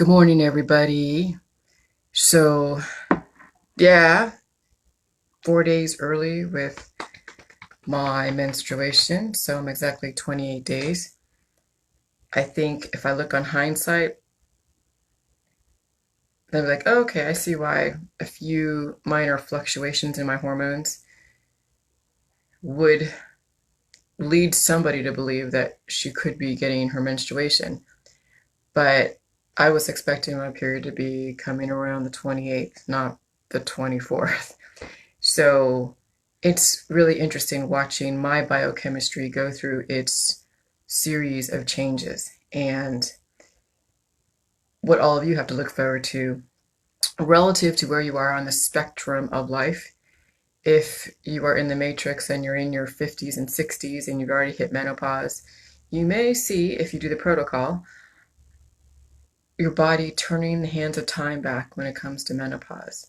Good morning, everybody. So, yeah, 4 days early with my menstruation. So I'm exactly 28 days. I think if I look on hindsight, then I'm like, oh, okay, I see why a few minor fluctuations in my hormones would lead somebody to believe that she could be getting her menstruation. But I was expecting my period to be coming around the 28th, not the 24th. So it's really interesting watching my biochemistry go through its series of changes and what all of you have to look forward to relative to where you are on the spectrum of life. If you are in the matrix and you're in your 50s and 60s and you've already hit menopause, you may see, if you do the protocol, your body turning the hands of time back when it comes to menopause.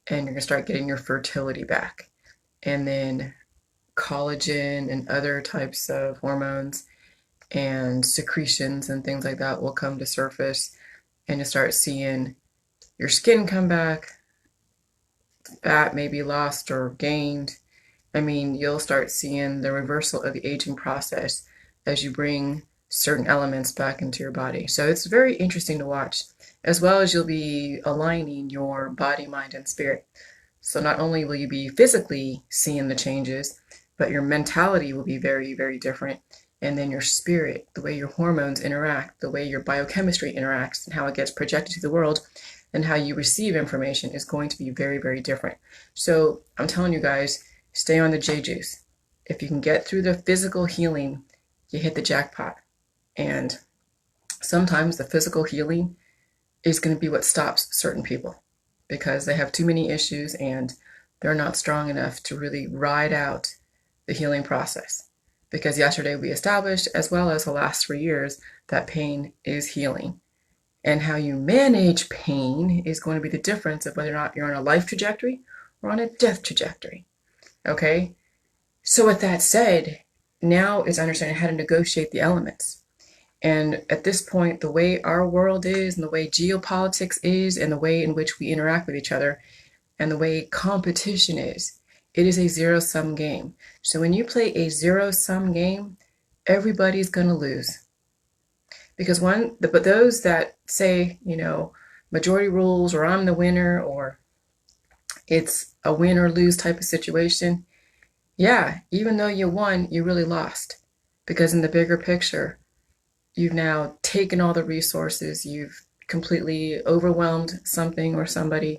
And you're going to start getting your fertility back. And then collagen and other types of hormones and secretions and things like that will come to surface, and you'll start seeing your skin come back, fat may be lost or gained. I mean, you'll start seeing the reversal of the aging process as you bring certain elements back into your body. So it's very interesting to watch, as well as you'll be aligning your body, mind, and spirit. So not only will you be physically seeing the changes, but your mentality will be very, very different. And then your spirit, the way your hormones interact, the way your biochemistry interacts, and how it gets projected to the world, and how you receive information is going to be very, very different. So I'm telling you guys, stay on the J juice. If you can get through the physical healing, you hit the jackpot. And sometimes the physical healing is going to be what stops certain people because they have too many issues and they're not strong enough to really ride out the healing process. Because yesterday we established, as well as the last 3 years, that pain is healing. And how you manage pain is going to be the difference of whether or not you're on a life trajectory or on a death trajectory. Okay? So, with that said, now is understanding how to negotiate the elements. And at this point, the way our world is, and the way geopolitics is, and the way in which we interact with each other, and the way competition is, it is a zero sum game. So when you play a zero sum game, everybody's going to lose. Because but those that say, majority rules, or I'm the winner, or it's a win or lose type of situation, yeah, even though you won, you really lost. Because in the bigger picture, you've now taken all the resources, you've completely overwhelmed something or somebody.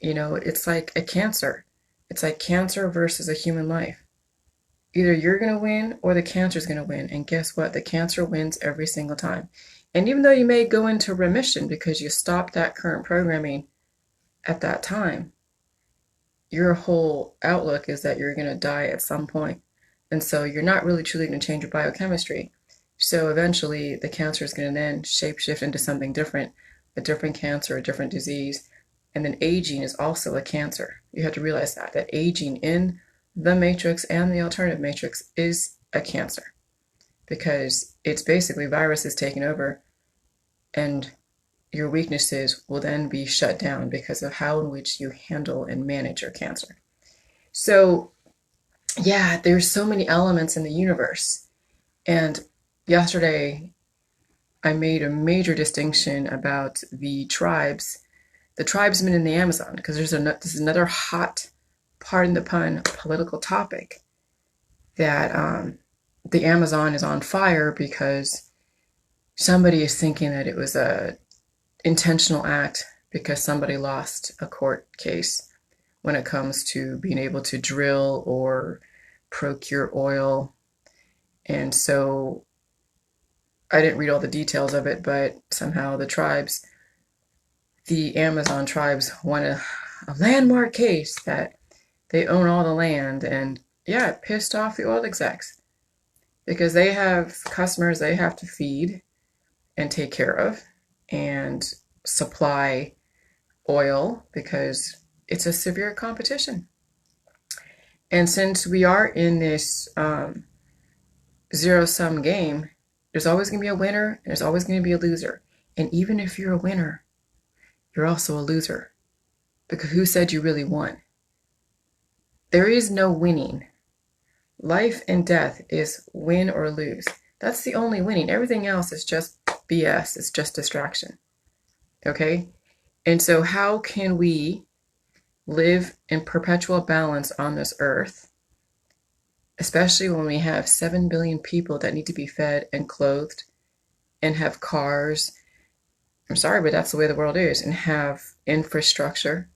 It's like a cancer. It's like cancer versus a human life. Either you're going to win or the cancer's going to win. And guess what? The cancer wins every single time. And even though you may go into remission because you stopped that current programming at that time, your whole outlook is that you're going to die at some point. And so you're not really truly going to change your biochemistry. So eventually the cancer is going to then shapeshift into something different, a different cancer, a different disease. And then aging is also a cancer. You have to realize that aging in the matrix and the alternative matrix is a cancer because it's basically viruses taking over, and your weaknesses will then be shut down because of how in which you handle and manage your cancer. So yeah, there's so many elements in the universe. And yesterday I made a major distinction about the tribesmen in the Amazon, because this is another hot, pardon the pun, political topic that the Amazon is on fire because somebody is thinking that it was a intentional act because somebody lost a court case when it comes to being able to drill or procure oil. And so I didn't read all the details of it, but somehow the Amazon tribes won a landmark case that they own all the land. And yeah, it pissed off the oil execs because they have customers they have to feed and take care of and supply oil because it's a severe competition. And since we are in this zero sum game, there's always going to be a winner and there's always going to be a loser. And even if you're a winner, you're also a loser. Because who said you really won? There is no winning. Life and death is win or lose. That's the only winning. Everything else is just BS. It's just distraction. Okay? And so how can we live in perpetual balance on this earth, especially when we have 7 billion people that need to be fed and clothed and have cars? I'm sorry, but that's the way the world is, and have infrastructure.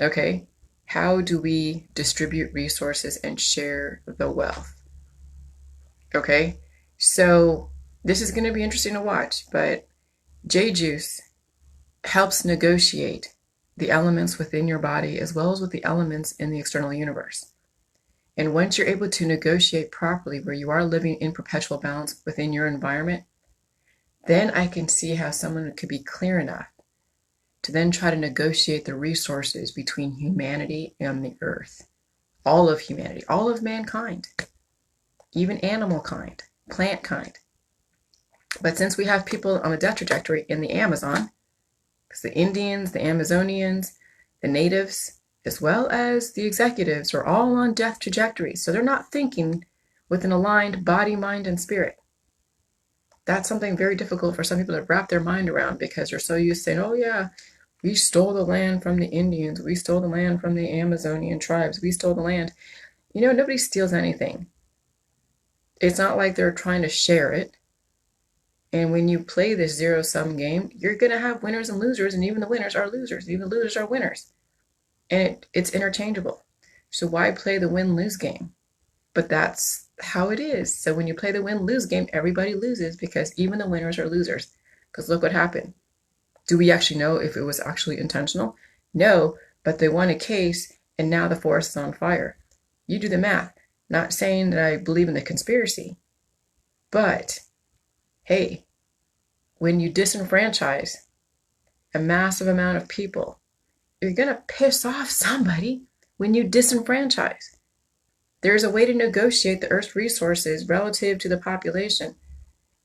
Okay? How do we distribute resources and share the wealth? Okay? So this is going to be interesting to watch, but J-Juice helps negotiate the elements within your body as well as with the elements in the external universe. And once you're able to negotiate properly where you are living in perpetual balance within your environment, then I can see how someone could be clear enough to then try to negotiate the resources between humanity and the earth. All of humanity, all of mankind, even animal kind, plant kind. But since we have people on the death trajectory in the Amazon, because the Indians, the Amazonians, the natives, as well as the executives are all on death trajectories. So they're not thinking with an aligned body, mind, and spirit. That's something very difficult for some people to wrap their mind around because they're so used to saying, oh yeah, we stole the land from the Indians. We stole the land from the Amazonian tribes. We stole the land. You know, nobody steals anything. It's not like they're trying to share it. And when you play this zero-sum game, you're going to have winners and losers, and even the winners are losers. Even the losers are winners. And it's interchangeable. So why play the win-lose game? But that's how it is. So when you play the win-lose game, everybody loses because even the winners are losers. Because look what happened. Do we actually know if it was actually intentional? No, but they won a case and now the forest is on fire. You do the math. Not saying that I believe in the conspiracy, but hey, when you disenfranchise a massive amount of people, you're going to piss off somebody when you disenfranchise. There's a way to negotiate the Earth's resources relative to the population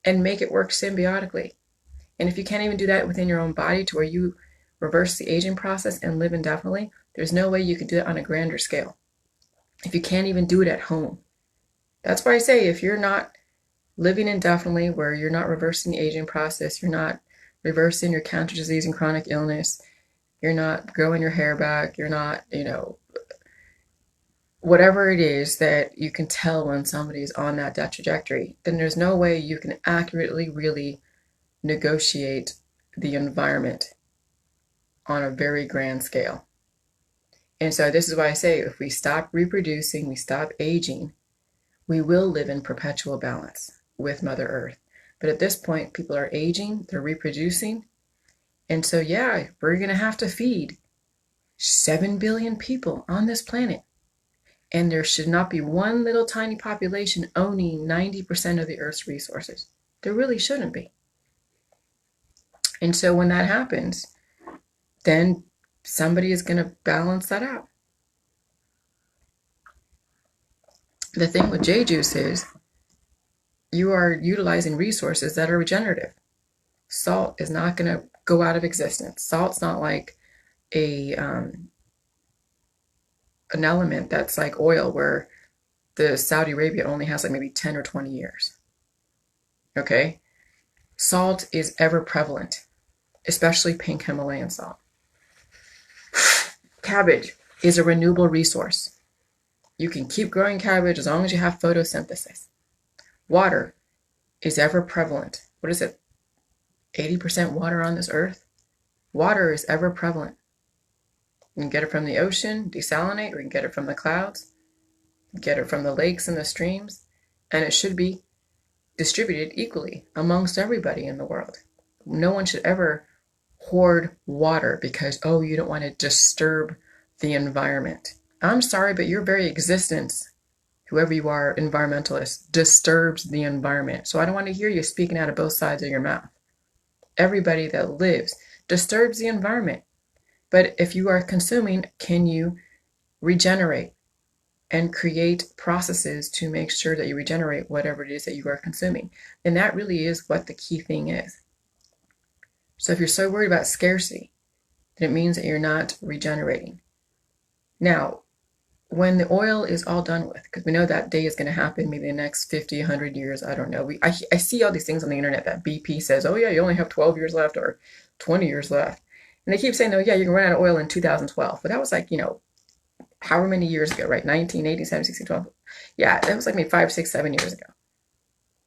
and make it work symbiotically. And if you can't even do that within your own body to where you reverse the aging process and live indefinitely, there's no way you can do that on a grander scale. If you can't even do it at home. That's why I say if you're not living indefinitely, where you're not reversing the aging process, you're not reversing your cancer disease and chronic illness, you're not growing your hair back, you're not, whatever it is that you can tell when somebody's on that death trajectory, then there's no way you can accurately really negotiate the environment on a very grand scale. And so this is why I say if we stop reproducing, we stop aging, we will live in perpetual balance with Mother Earth. But at this point, people are aging, they're reproducing. And so, yeah, we're going to have to feed 7 billion people on this planet. And there should not be one little tiny population owning 90% of the Earth's resources. There really shouldn't be. And so when that happens, then somebody is going to balance that out. The thing with J-Juice is you are utilizing resources that are regenerative. Salt is not going to go out of existence. Salt's not like an element that's like oil where the Saudi Arabia only has like maybe 10 or 20 years. Okay? Salt is ever prevalent, especially pink Himalayan salt. Cabbage is a renewable resource. You can keep growing cabbage as long as you have photosynthesis. Water is ever prevalent. What is it? 80% water on this earth? Water is ever prevalent. You can get it from the ocean, desalinate, or you can get it from the clouds, get it from the lakes and the streams, and it should be distributed equally amongst everybody in the world. No one should ever hoard water because, oh, you don't want to disturb the environment. I'm sorry, but your very existence, whoever you are, environmentalist, disturbs the environment. So I don't want to hear you speaking out of both sides of your mouth. Everybody that lives disturbs the environment. But if you are consuming, can you regenerate and create processes to make sure that you regenerate whatever it is that you are consuming? And that really is what the key thing is. So if you're so worried about scarcity, then it means that you're not regenerating. Now, when the oil is all done with, because we know that day is going to happen maybe the next 50, 100 years, I don't know. I see all these things on the internet that BP says, oh yeah, you only have 12 years left or 20 years left. And they keep saying, oh yeah, you're going to run out of oil in 2012. But that was like, however many years ago, right? 1980, 17, 16, 12. Yeah, that was like maybe 5, 6, 7 years ago.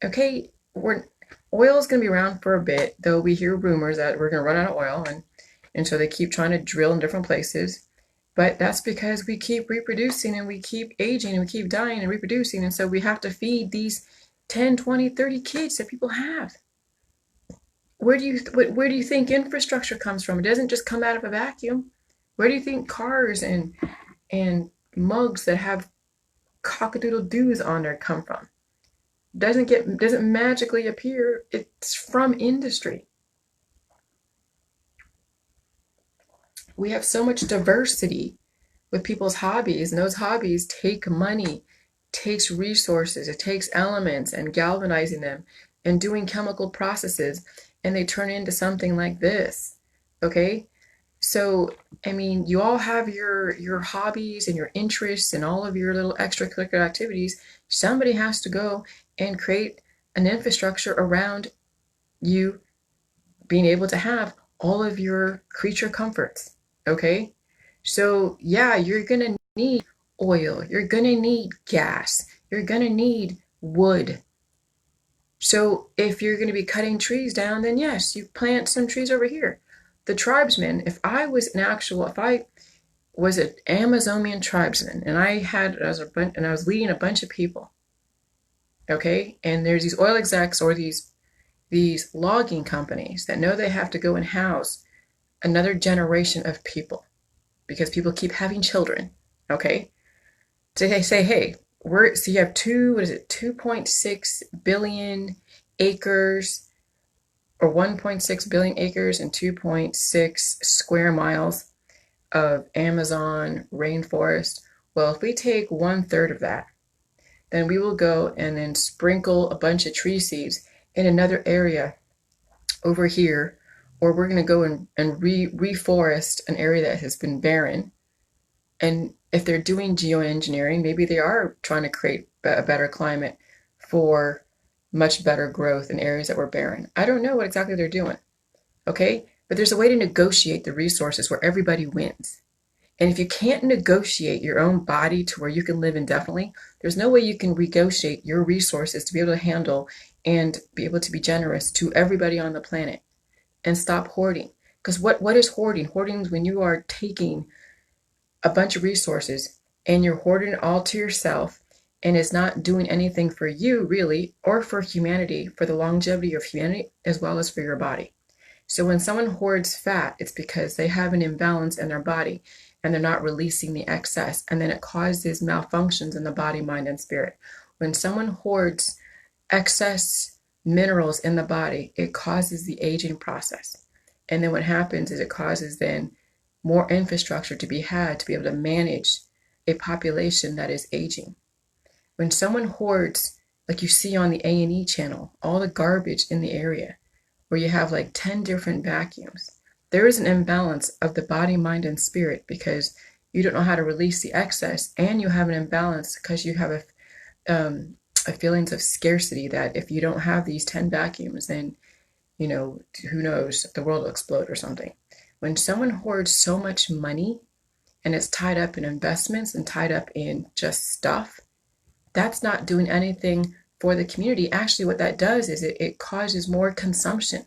Okay, oil is going to be around for a bit, though we hear rumors that we're going to run out of oil. And so they keep trying to drill in different places. But that's because we keep reproducing and we keep aging and we keep dying and reproducing. And so we have to feed these 10, 20, 30 kids that people have. Where do you think infrastructure comes from? It doesn't just come out of a vacuum. Where do you think cars and mugs that have cockadoodle doos on there come from? Doesn't magically appear. It's from industry. We have so much diversity with people's hobbies, and those hobbies take money, takes resources, it takes elements and galvanizing them and doing chemical processes, and they turn into something like this. Okay? So, I mean, you all have your hobbies and your interests and all of your little extracurricular activities. Somebody has to go and create an infrastructure around you being able to have all of your creature comforts. Okay? So, yeah, you're going to need oil, you're going to need gas, you're going to need wood. So, if you're going to be cutting trees down, then yes, you plant some trees over here. The tribesmen, if I was an Amazonian tribesman and I was leading a bunch of people, okay, and there's these oil execs or these logging companies that know they have to go and house another generation of people because people keep having children, okay? So they say, hey, so you have 2.6 billion acres or 1.6 billion acres and 2.6 square miles of Amazon rainforest. Well, if we take 1/3 of that, then we will go and then sprinkle a bunch of tree seeds in another area over here, or we're going to go and reforest an area that has been barren. And if they're doing geoengineering, maybe they are trying to create a better climate for much better growth in areas that were barren. I don't know what exactly they're doing, okay? But there's a way to negotiate the resources where everybody wins. And if you can't negotiate your own body to where you can live indefinitely, there's no way you can negotiate your resources to be able to handle and be able to be generous to everybody on the planet and stop hoarding. Because what is hoarding? Hoarding is when you are taking a bunch of resources and you're hoarding it all to yourself and it's not doing anything for you really or for humanity, for the longevity of humanity as well as for your body. So when someone hoards fat, it's because they have an imbalance in their body and they're not releasing the excess, and then it causes malfunctions in the body, mind, and spirit. When someone hoards excess minerals in the body, it causes the aging process. And then what happens is it causes then more infrastructure to be had to be able to manage a population that is aging. When someone hoards, like you see on the A&E channel, all the garbage in the area, where you have like 10 different vacuums, there is an imbalance of the body, mind, and spirit because you don't know how to release the excess, and you have an imbalance because you have a feelings of scarcity that if you don't have these 10 vacuums, then, who knows, the world will explode or something. When someone hoards so much money and it's tied up in investments and tied up in just stuff, that's not doing anything for the community. Actually, what that does is it causes more consumption.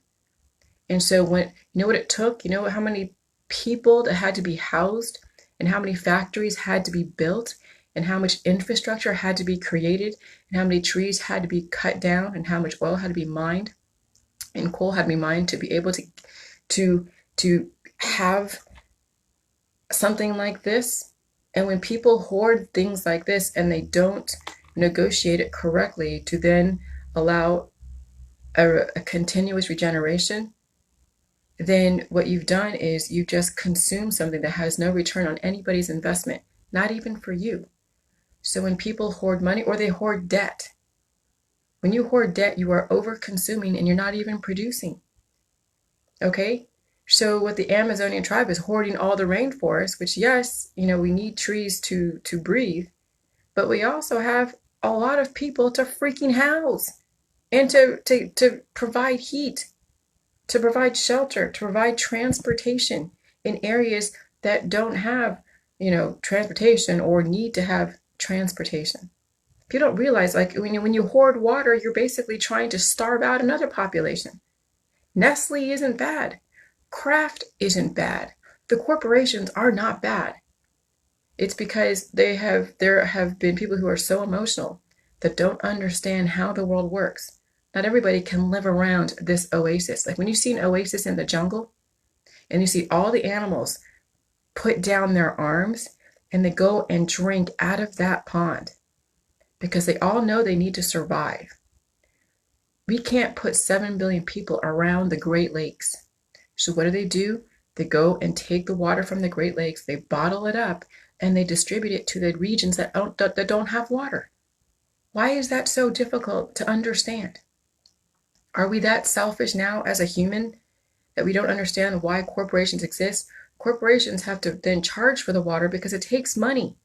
And so when what it took, how many people that had to be housed and how many factories had to be built and how much infrastructure had to be created and how many trees had to be cut down and how much oil had to be mined and coal had to be mined to be able to have something like this. And when people hoard things like this and they don't negotiate it correctly to then allow a continuous regeneration, then what you've done is you just consumed something that has no return on anybody's investment, not even for you. So when people hoard money or they hoard debt, when you hoard debt, you are over consuming and you're not even producing. Okay? So what the Amazonian tribe is hoarding all the rainforest, which yes, we need trees to breathe, but we also have a lot of people to freaking house and to provide heat, to provide shelter, to provide transportation in areas that don't have, transportation or need to have transportation. If you don't realize, like when you hoard water, you're basically trying to starve out another population. Nestle isn't bad. Kraft isn't bad. The corporations are not bad. It's because there have been people who are so emotional that don't understand how the world works. Not everybody can live around this oasis. Like when you see an oasis in the jungle and you see all the animals put down their arms and they go and drink out of that pond because they all know they need to survive. We can't put 7 billion people around the Great Lakes. So what do? They go and take the water from the Great Lakes, they bottle it up, and they distribute it to the regions that don't have water. Why is that so difficult to understand? Are we that selfish now as a human that we don't understand why corporations exist? Corporations have to then charge for the water because it takes money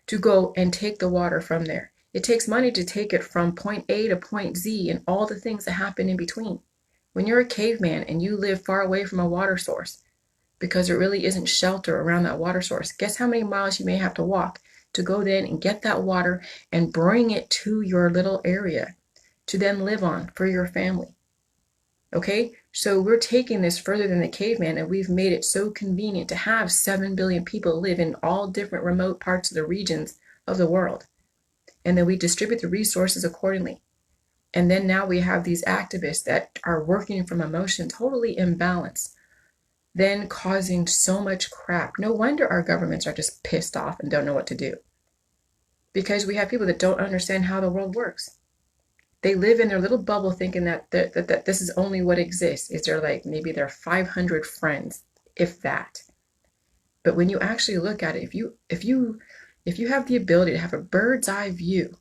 to go and take the water from there. It takes money to take it from point A to point Z and all the things that happen in between. When you're a caveman and you live far away from a water source, because there really isn't shelter around that water source, guess how many miles you may have to walk to go then and get that water and bring it to your little area to then live on for your family. Okay, so we're taking this further than the caveman, and we've made it so convenient to have 7 billion people live in all different remote parts of the regions of the world. And then we distribute the resources accordingly. And then now we have these activists that are working from emotion totally imbalanced, then causing so much crap. No wonder our governments are just pissed off and don't know what to do. Because we have people that don't understand how the world works. They live in their little bubble thinking that this is only what exists. Is there like maybe their 500 friends, if that. But when you actually look at it, if you have the ability to have a bird's eye view,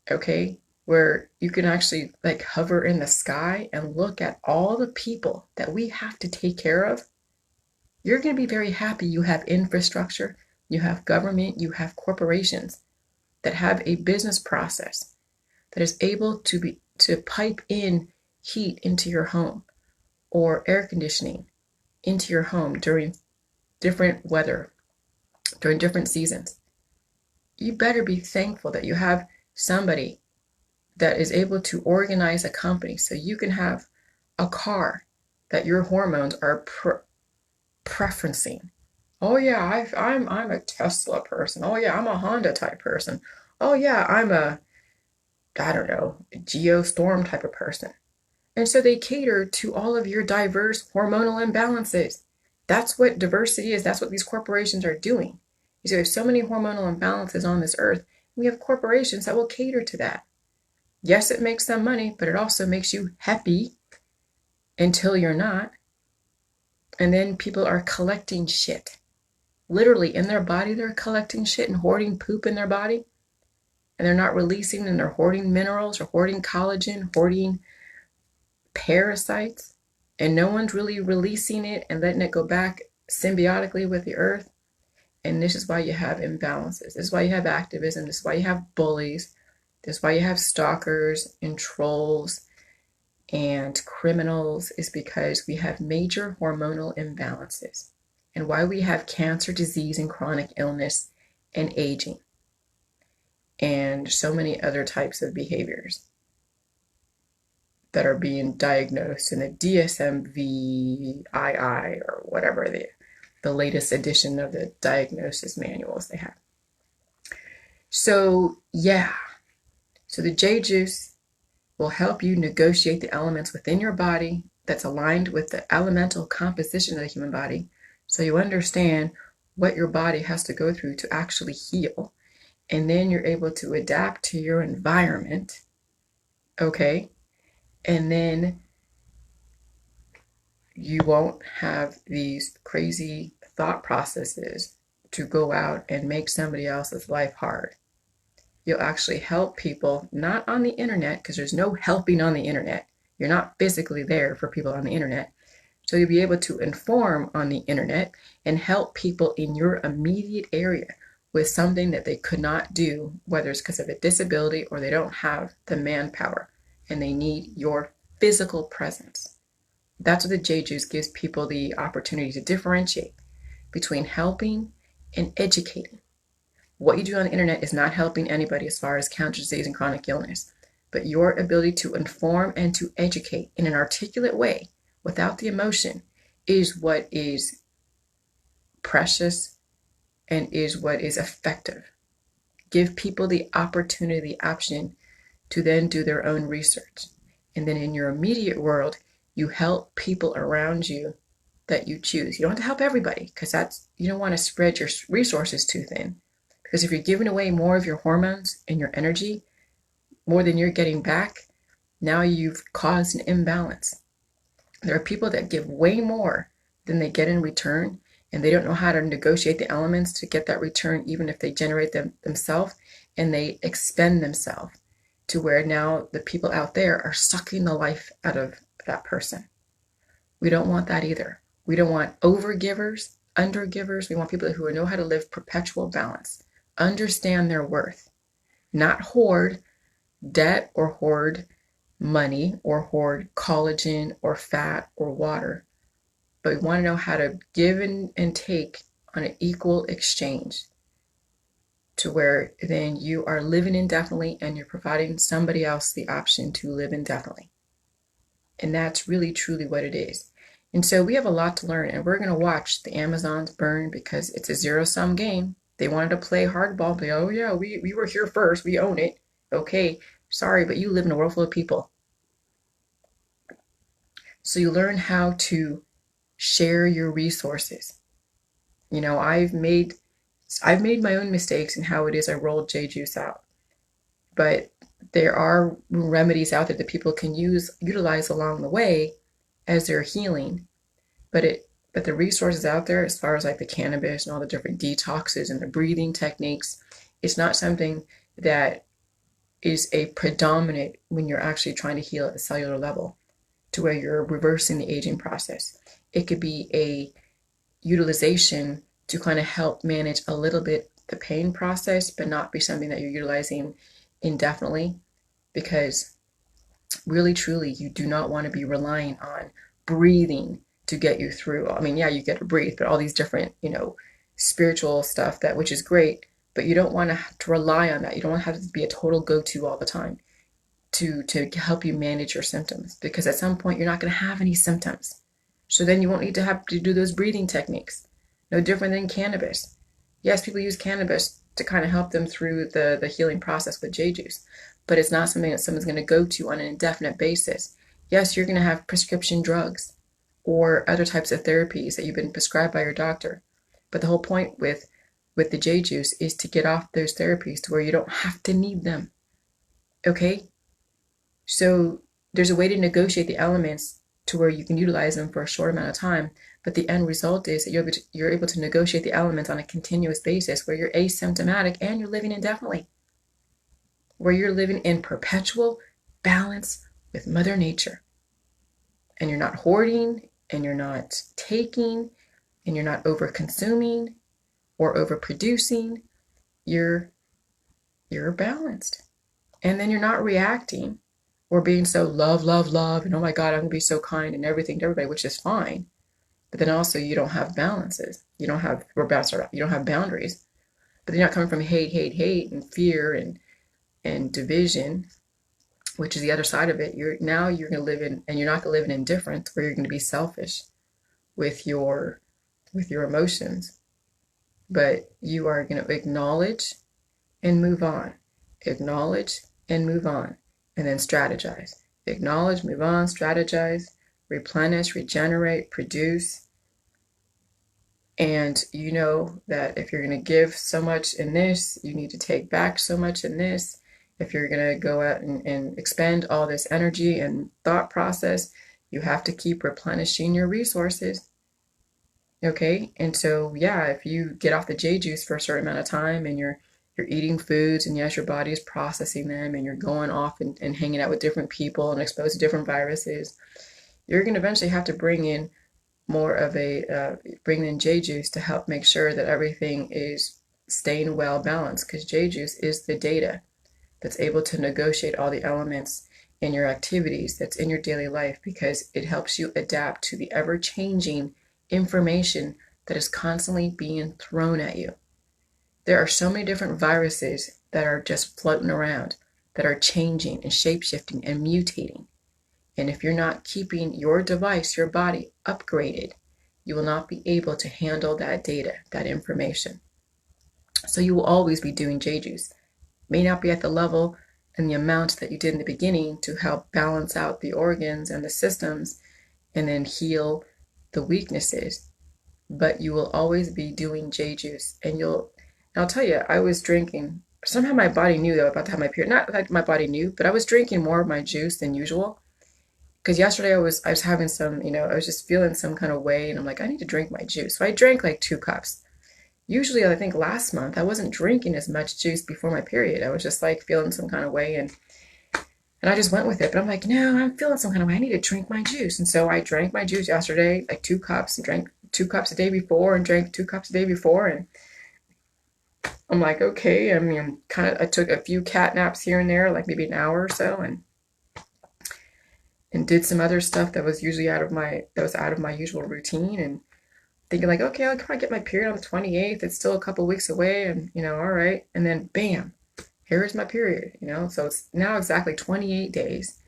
okay, where you can actually like hover in the sky and look at all the people that we have to take care of, you're going to be very happy you have infrastructure, you have government, you have corporations that have a business process that is able to pipe in heat into your home or air conditioning into your home during different weather, during different seasons. You better be thankful that you have somebody that is able to organize a company so you can have a car that your hormones are preferencing. Oh yeah, I'm a Tesla person. Oh yeah, I'm a Honda type person. Oh yeah, I'm a, I don't know, Geostorm type of person. And so they cater to all of your diverse hormonal imbalances. That's what diversity is. That's what these corporations are doing. Is there have so many hormonal imbalances on this earth. We have corporations that will cater to that. Yes, it makes them money, but it also makes you happy until you're not. And then people are collecting shit. Literally in their body, they're collecting shit and hoarding poop in their body. And they're not releasing, and they're hoarding minerals or hoarding collagen, hoarding parasites. And no one's really releasing it and letting it go back symbiotically with the earth. And this is why you have imbalances. This is why you have activism. This is why you have bullies. This is why you have stalkers and trolls and criminals, is because we have major hormonal imbalances, and why we have cancer, disease, and chronic illness and aging and so many other types of behaviors that are being diagnosed in the DSM-VII or whatever the latest edition of the diagnosis manuals they have. So yeah, so the J Juice will help you negotiate the elements within your body that's aligned with the elemental composition of the human body, so you understand what your body has to go through to actually heal. And then you're able to adapt to your environment, okay? And then you won't have these crazy thought processes to go out and make somebody else's life hard. You'll actually help people, not on the internet, because there's no helping on the internet. You're not physically there for people on the internet. So you'll be able to inform on the internet and help people in your immediate area with something that they could not do, whether it's because of a disability or they don't have the manpower and they need your physical presence. That's what the J Juice gives people the opportunity to differentiate between helping and educating. What you do on the internet is not helping anybody as far as cancer disease and chronic illness, but your ability to inform and to educate in an articulate way without the emotion is what is precious and is what is effective. Give people the opportunity, the option to then do their own research. And then in your immediate world, you help people around you that you choose. You don't have to help everybody because you don't want to spread your resources too thin. Because if you're giving away more of your hormones and your energy, more than you're getting back, now you've caused an imbalance. There are people that give way more than they get in return, and they don't know how to negotiate the elements to get that return, even if they generate them themselves, and they expend themselves to where now the people out there are sucking the life out of that person. We don't want that either. We don't want overgivers, undergivers. We want people who know how to live perpetual balance, understand their worth, not hoard debt or hoard money or hoard collagen or fat or water. But we want to know how to give and take on an equal exchange to where then you are living indefinitely and you're providing somebody else the option to live indefinitely. And that's really truly what it is. And so we have a lot to learn, and we're going to watch the Amazons burn because it's a zero-sum game. They wanted to play hardball, but oh yeah, we were here first, we own it. Okay, sorry, but you live in a world full of people. So you learn how to share your resources. You know, I've made my own mistakes in how it is I rolled J Juice out. But there are remedies out there that people can utilize along the way as they're healing. But the resources out there, as far as like the cannabis and all the different detoxes and the breathing techniques, it's not something that is a predominant when you're actually trying to heal at the cellular level to where you're reversing the aging process. It could be a utilization to kind of help manage a little bit the pain process, but not be something that you're utilizing indefinitely, because really truly you do not want to be relying on breathing to get you through. I mean, yeah, you get to breathe, but all these different, spiritual stuff which is great, but you don't want to rely on that. You don't want to have to be a total go-to all the time to help you manage your symptoms, because at some point you're not going to have any symptoms. So then you won't need to have to do those breathing techniques. No different than cannabis. Yes, people use cannabis to kind of help them through the healing process with J Juice, but it's not something that someone's going to go to on an indefinite basis. Yes, you're going to have prescription drugs or other types of therapies that you've been prescribed by your doctor. But the whole point with the J Juice is to get off those therapies to where you don't have to need them. Okay? So there's a way to negotiate the elements to where you can utilize them for a short amount of time, but the end result is that you're able to negotiate the elements on a continuous basis where you're asymptomatic and you're living indefinitely, where you're living in perpetual balance with Mother Nature. And you're not hoarding, and you're not taking, and you're not over-consuming or overproducing. You're balanced. And then you're not reacting or being so love, love, love, and oh my God, I'm going to be so kind and everything to everybody, which is fine. But then also you don't have balances. You don't have boundaries. But they're not coming from hate, hate, hate, and fear and division, which is the other side of it. You're going to live in, and you're not going to live in indifference, where you're going to be selfish with your emotions. But you are going to acknowledge and move on. Acknowledge and move on. And then strategize. Acknowledge, move on, strategize, replenish, regenerate, produce. And you know that if you're going to give so much in this, you need to take back so much in this. If you're going to go out and expend all this energy and thought process, you have to keep replenishing your resources. Okay? And so, yeah, if you get off the J Juice for a certain amount of time and you're eating foods, and yes, your body is processing them, and you're going off and hanging out with different people and exposed to different viruses, you're going to eventually have to bring in more of a bringing in J juice to help make sure that everything is staying well balanced, because J juice is the data that's able to negotiate all the elements in your activities that's in your daily life, because it helps you adapt to the ever changing information that is constantly being thrown at you. There are so many different viruses that are just floating around, that are changing and shape-shifting and mutating. And if you're not keeping your device, your body, upgraded, you will not be able to handle that data, that information. So you will always be doing J-Juice. May not be at the level and the amount that you did in the beginning to help balance out the organs and the systems and then heal the weaknesses, but you will always be doing J-Juice. And I'll tell you, I was drinking, somehow my body knew that I was about to have my period. Not that my body knew, but I was drinking more of my juice than usual. Because yesterday I was having some, I was just feeling some kind of way, and I'm like, I need to drink my juice. So I drank like 2 cups. Usually, I think last month I wasn't drinking as much juice before my period. I was just like feeling some kind of way, and I just went with it. But I'm like, no, I'm feeling some kind of way. I need to drink my juice. And so I drank my juice yesterday, like 2 cups, and drank 2 cups a day before, and drank 2 cups a day before. And I'm like, okay. I mean, I took a few cat naps here and there, like maybe an hour or so, and did some other stuff that was usually out of my usual routine, and thinking like, okay, I'll probably get my period on the 28th. It's still a couple weeks away, and all right. And then bam, here's my period. So it's now exactly 28 days.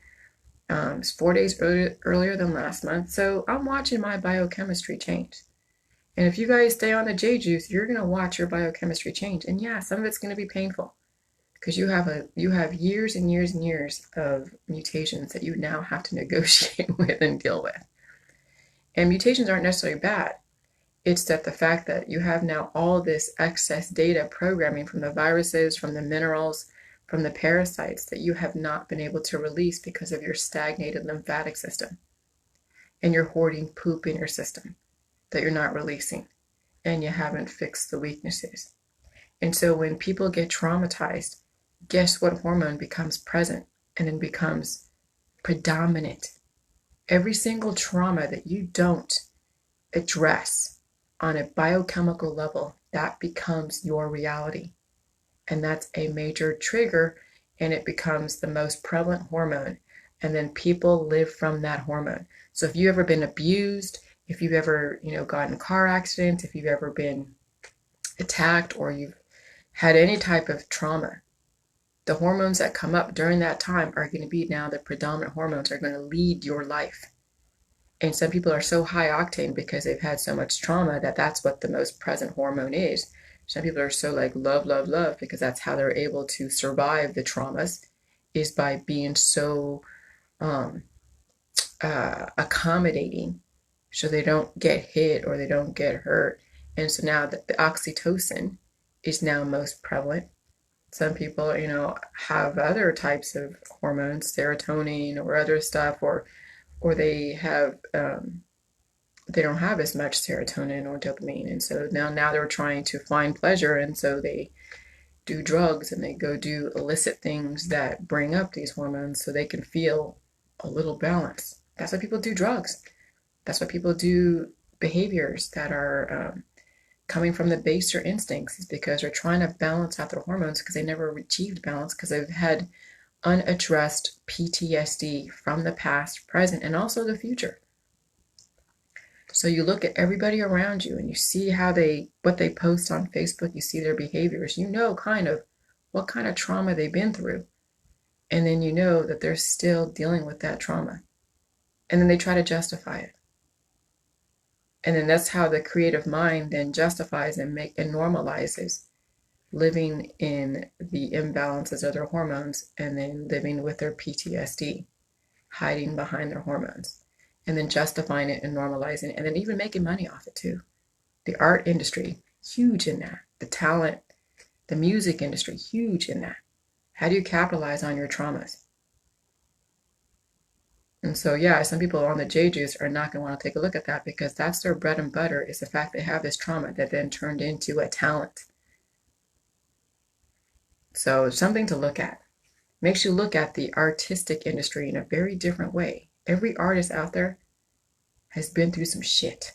It's 4 days earlier than last month. So I'm watching my biochemistry change. And if you guys stay on the J juice, you're gonna watch your biochemistry change. And yeah, some of it's gonna be painful, because you have years and years and years of mutations that you now have to negotiate with and deal with. And mutations aren't necessarily bad. It's that the fact that you have now all this excess data programming from the viruses, from the minerals, from the parasites that you have not been able to release because of your stagnated lymphatic system. And you're hoarding poop in your system that you're not releasing. And you haven't fixed the weaknesses. And so when people get traumatized, guess what hormone becomes present and then becomes predominant? Every single trauma that you don't address on a biochemical level, that becomes your reality. And that's a major trigger, and it becomes the most prevalent hormone. And then people live from that hormone. So if you've ever been abused, if you've ever, gotten in a car accident, if you've ever been attacked, or you've had any type of trauma, the hormones that come up during that time are going to be now the predominant hormones, are going to lead your life. And some people are so high octane because they've had so much trauma that that's what the most present hormone is. Some people are so like love, love, love, because that's how they're able to survive the traumas, is by being so accommodating, so they don't get hit or they don't get hurt. And so now the oxytocin is now most prevalent. Some people, have other types of hormones, serotonin or other stuff, or they have they don't have as much serotonin or dopamine, and so now they're trying to find pleasure, and so they do drugs and they go do illicit things that bring up these hormones so they can feel a little balance. That's why people do drugs. That's why people do behaviors that are coming from the baser instincts, is because they're trying to balance out their hormones, because they never achieved balance, because they've had unaddressed PTSD from the past, present, and also the future. So you look at everybody around you and you see what they post on Facebook, you see their behaviors, kind of what kind of trauma they've been through. And then you know that they're still dealing with that trauma. And then they try to justify it. And then that's how the creative mind then justifies and normalizes living in the imbalances of their hormones, and then living with their PTSD, hiding behind their hormones, and then justifying it and normalizing it, and then even making money off it too. The art industry, huge in that. The talent, the music industry, huge in that. How do you capitalize on your traumas? And so, yeah, some people on the J juice are not going to want to take a look at that, because that's their bread and butter, is the fact they have this trauma that then turned into a talent. So something to look at. Makes you look at the artistic industry in a very different way. Every artist out there has been through some shit.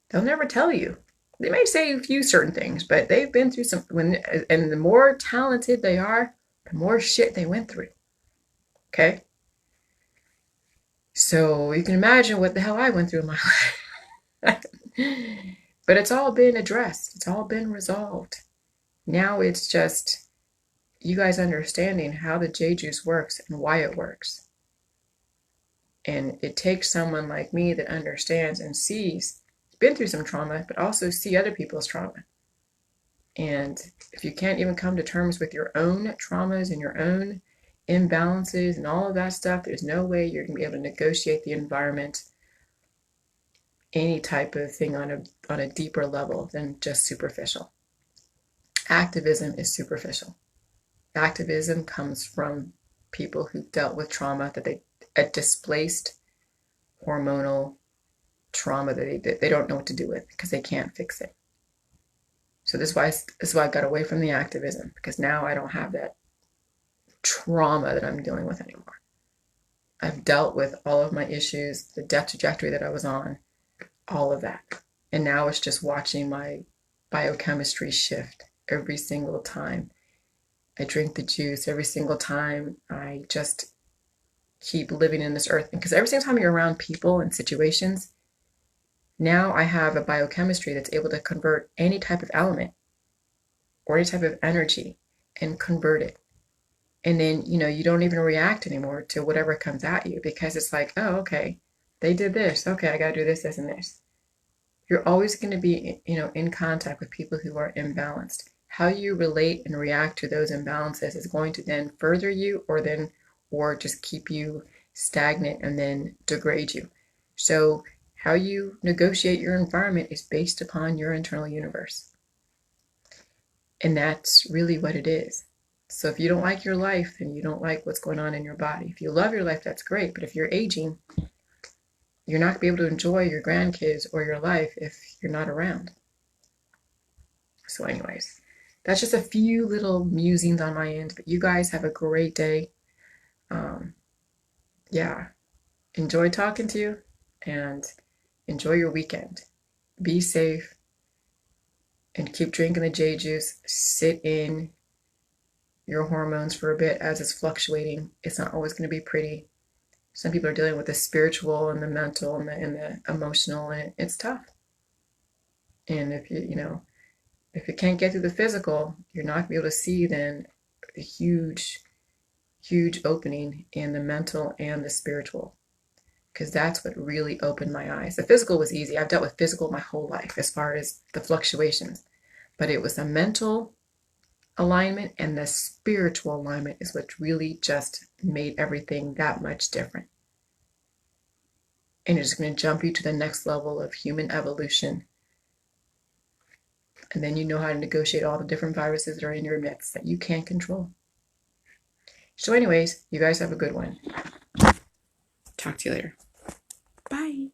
They'll never tell you. They may say a few certain things, but they've been through some, and the more talented they are, the more shit they went through. Okay? So you can imagine what the hell I went through in my life. But it's all been addressed. It's all been resolved. Now it's just you guys understanding how the J juice works and why it works. And it takes someone like me that understands and sees, been through some trauma, but also see other people's trauma. And if you can't even come to terms with your own traumas and your own imbalances and all of that stuff, there's no way you're going to be able to negotiate the environment, any type of thing on a deeper level than just superficial. Activism is superficial. Activism comes from people who dealt with trauma, that a displaced hormonal trauma that they don't know what to do with because they can't fix it. So this is why I got away from the activism, because now I don't have that trauma that I'm dealing with anymore. I've dealt with all of my issues, the death trajectory that I was on, all of that. And now it's just watching my biochemistry shift every single time I drink the juice, every single time I just keep living in this earth. Because every single time you're around people and situations, now I have a biochemistry that's able to convert any type of element or any type of energy and convert it. And then, you don't even react anymore to whatever comes at you, because it's like, oh, okay, they did this. Okay, I got to do this, this, and this. You're always going to be, in contact with people who are imbalanced. How you relate and react to those imbalances is going to then further you or just keep you stagnant and then degrade you. So how you negotiate your environment is based upon your internal universe. And that's really what it is. So if you don't like your life, then you don't like what's going on in your body. If you love your life, that's great. But if you're aging, you're not going to be able to enjoy your grandkids or your life if you're not around. So anyways, that's just a few little musings on my end. But you guys have a great day. Yeah, enjoy talking to you and enjoy your weekend. Be safe and keep drinking the J juice. Sit in your hormones for a bit as it's fluctuating. It's not always going to be pretty. Some people are dealing with the spiritual and the mental and the emotional, and it's tough. And if if you can't get through the physical, you're not going to be able to see then the huge opening in the mental and the spiritual, because that's what really opened my eyes. The physical was easy. I've dealt with physical my whole life as far as the fluctuations, but it was the mental alignment and the spiritual alignment is what really just made everything that much different. And it's going to jump you to the next level of human evolution. And then you know how to negotiate all the different viruses that are in your midst that you can't control. So anyways, you guys have a good one. Talk to you later. Bye.